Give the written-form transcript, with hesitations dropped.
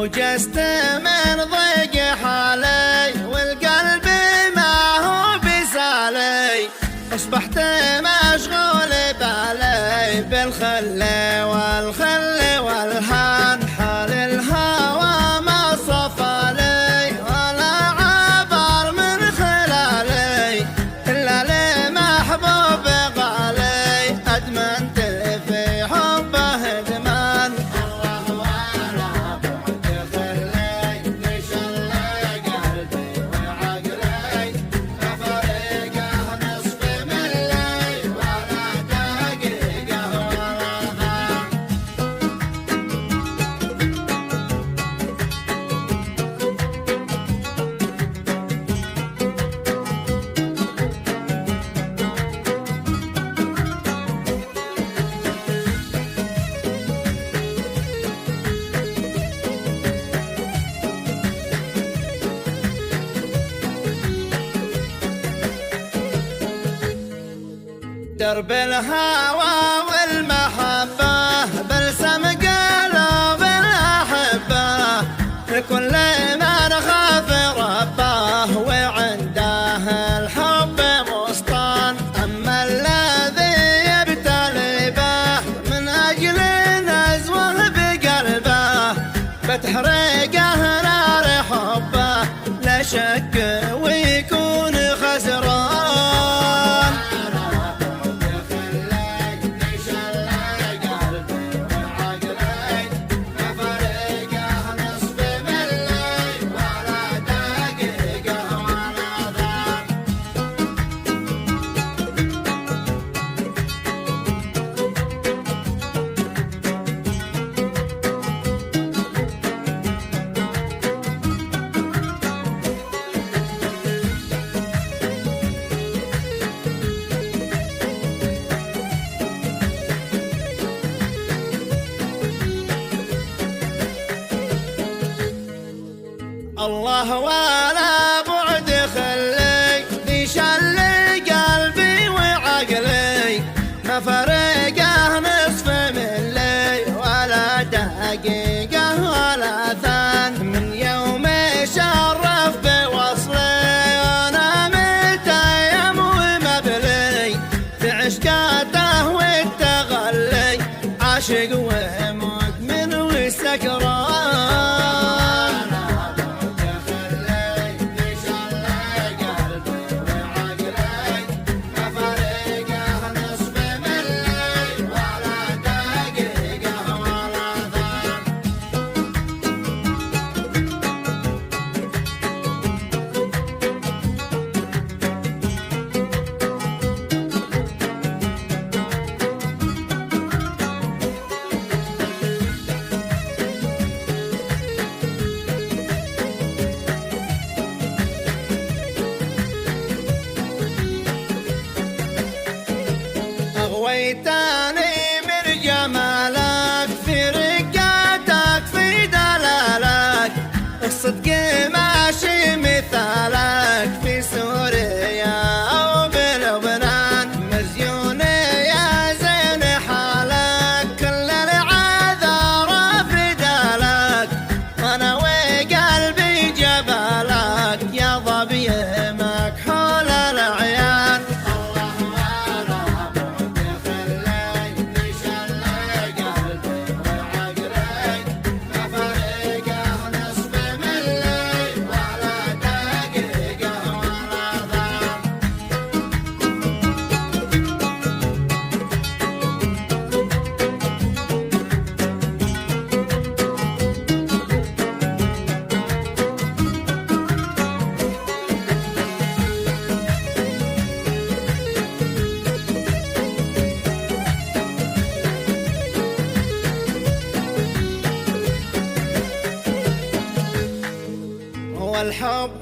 وجست من ضيق حالي والقلب ما هو بسالي، أصبحت مشغول بالي بالخل والخل والهان، حال الهوى ما صفى لي ولا عبر من خلالي إلا لمحبوب غالي، أدمنت في حبه إدمان. الله ولا بعد خلي لشل قلبي وعقلي، فريقه نصف ملي ولا دقيقة ولا ثان. درب الهوى والمحبة بلسم قلوب الأحبة، لكل من خاف ربه وعنده الحب مسطان. أما الذي يبتلي به من أجل نزوه بقلبه بتحرقه نار حبه، لا شك ويكون خسران. الله ولا بعد خلي ذي شل قلبي وعقلي، ما فرقه نصف ملي ولا دقيقة ولا ثان. من يوم شرف بوصلي وانا متيم ومبلي في عشقاته والتغلي، عاشق ومدمن وسكران. أغويتني من جمالك في رقاتك في دلالك، الصدق ماشي مثالك في سوريا أو بلبنان. مزيون يا زين حالك كل العذارى في دالك، أنا وقلبي جبالك يا ظبي مكحول العيان. الحب